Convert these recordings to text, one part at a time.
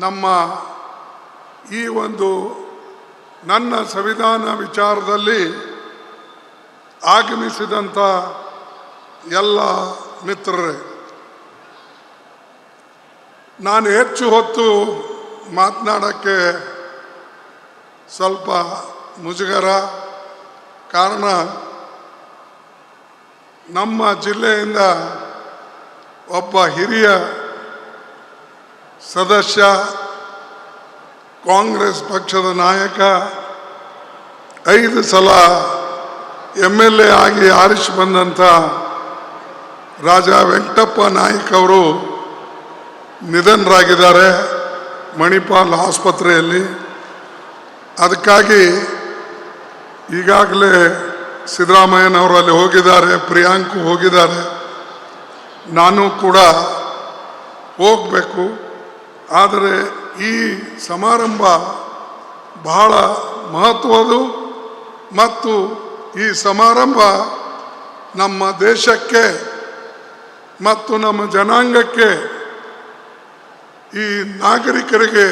ನಮ್ಮ ಈ ಒಂದು ನನ್ನ ಸಂವಿಧಾನ ವಿಚಾರದಲ್ಲಿ ಆಗಮಿಸಿದಂಥ ಎಲ್ಲ ಮಿತ್ರರೇ, ನಾನು ಹೆಚ್ಚು ಹೊತ್ತು ಮಾತನಾಡೋಕ್ಕೆ ಸ್ವಲ್ಪ ಮುಜುಗರ. ಕಾರಣ, ನಮ್ಮ ಜಿಲ್ಲೆಯಿಂದ ಒಬ್ಬ ಹಿರಿಯ ಸದಸ್ಯ, ಕಾಂಗ್ರೆಸ್ ಪಕ್ಷದ ನಾಯಕ, 5 ಸಲ MLA ಆಗಿ ಆರಿಸಿ ಬಂದಂಥ ರಾಜಾ ವೆಂಕಟಪ್ಪ ನಾಯ್ಕ ಅವರು ನಿಧನರಾಗಿದ್ದಾರೆ ಮಣಿಪಾಲ್ ಆಸ್ಪತ್ರೆಯಲ್ಲಿ. ಅದಕ್ಕಾಗಿ ಈಗಾಗಲೇ ಸಿದ್ದರಾಮಯ್ಯನವರು ಅಲ್ಲಿ ಹೋಗಿದ್ದಾರೆ, ಪ್ರಿಯಾಂಕು ಹೋಗಿದ್ದಾರೆ, ನಾನು ಕೂಡ ಹೋಗಬೇಕು. ಆದರೆ ಈ ಸಮಾರಂಭ ಬಹಳ ಮಹತ್ವದ್ದು ಮತ್ತು ಈ ಸಮಾರಂಭ ನಮ್ಮ ದೇಶಕ್ಕೆ ಮತ್ತು ನಮ್ಮ ಜನಾಂಗಕ್ಕೆ, ಈ ನಾಗರಿಕರಿಗೆ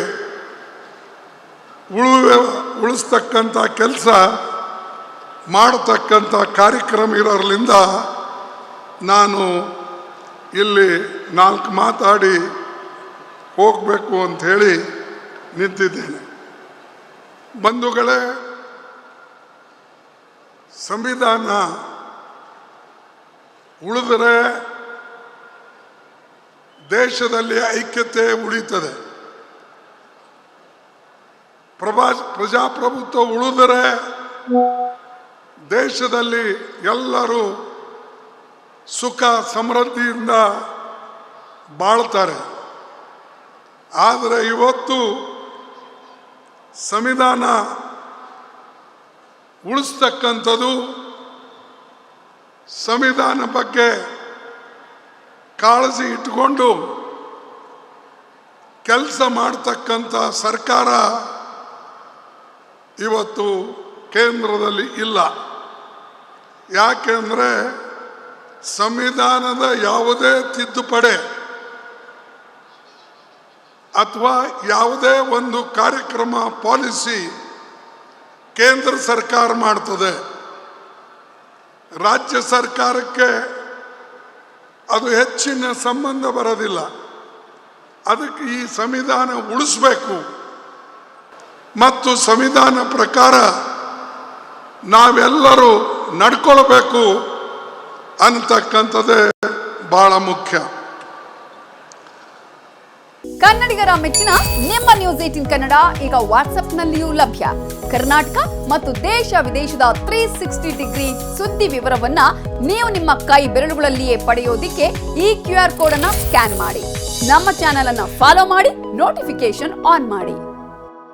ಉಳಿಸ್ತಕ್ಕಂಥ ಕೆಲಸ ಮಾಡತಕ್ಕಂಥ ಕಾರ್ಯಕ್ರಮ ಇರೋದ್ರಿಂದ ನಾನು ಇಲ್ಲಿ 4 ಮಾತಾಡಿ ಹೋಗಬೇಕು ಅಂಥೇಳಿ ನಿಂತಿದ್ದೇನೆ. ಬಂಧುಗಳೇ, ಸಂವಿಧಾನ ಉಳಿದರೆ ದೇಶದಲ್ಲಿ ಐಕ್ಯತೆ ಉಳಿತದೆ. ಪ್ರಜಾಪ್ರಭುತ್ವ ಉಳಿದರೆ ದೇಶದಲ್ಲಿ ಎಲ್ಲರೂ ಸುಖ ಸಮೃದ್ಧಿಯಿಂದ ಬಾಳ್ತಾರೆ. ಆದರೆ ಇವತ್ತು ಸಂವಿಧಾನ ಉಳಿಸ್ತಕ್ಕಂಥದ್ದು, ಸಂವಿಧಾನ ಬಗ್ಗೆ ಕಾಳಜಿ ಇಟ್ಟುಕೊಂಡು ಕೆಲಸ ಮಾಡ್ತಕ್ಕಂಥ ಸರ್ಕಾರ ಇವತ್ತು ಕೇಂದ್ರದಲ್ಲಿ ಇಲ್ಲ. ಯಾಕೆಂದರೆ ಸಂವಿಧಾನದ ಯಾವುದೇ ತಿದ್ದುಪಡಿ ಅಥವಾ ಯಾವುದೇ ಒಂದು ಕಾರ್ಯಕ್ರಮ, ಪಾಲಿಸಿ ಕೇಂದ್ರ ಸರ್ಕಾರ ಮಾಡ್ತದೆ. ರಾಜ್ಯ ಸರ್ಕಾರಕ್ಕೆ ಅದು ಹೆಚ್ಚಿನ ಸಂಬಂಧ ಬರೋದಿಲ್ಲ. ಅದಕ್ಕೆ ಈ ಸಂವಿಧಾನ ಉಳಿಸ್ಬೇಕು ಮತ್ತು ಸಂವಿಧಾನ ಪ್ರಕಾರ ನಾವೆಲ್ಲರೂ ನಡ್ಕೊಳ್ಬೇಕು ಅಂತಕ್ಕಂಥದ್ದೇ ಬಹಳ ಮುಖ್ಯ. ಕನ್ನಡಿಗರ ಮೆಚ್ಚಿನ ನಿಮ್ಮ ನ್ಯೂಸ್ 18 ಕನ್ನಡ ಈಗ ವಾಟ್ಸ್ಆಪ್ನಲ್ಲಿಯೂ ಲಭ್ಯ. ಕರ್ನಾಟಕ ಮತ್ತು ದೇಶ ವಿದೇಶದ 360 ಡಿಗ್ರಿ ಸುದ್ದಿ ವಿವರವನ್ನ ನೀವು ನಿಮ್ಮ ಕೈ ಬೆರಳುಗಳಲ್ಲಿಯೇ ಪಡೆಯೋದಿಕ್ಕೆ ಈ QR ಕೋಡ್ ಅನ್ನು ಸ್ಕ್ಯಾನ್ ಮಾಡಿ. ನಮ್ಮ ಚಾನೆಲ್ ಅನ್ನು ಫಾಲೋ ಮಾಡಿ, ನೋಟಿಫಿಕೇಶನ್ ಆನ್ ಮಾಡಿ.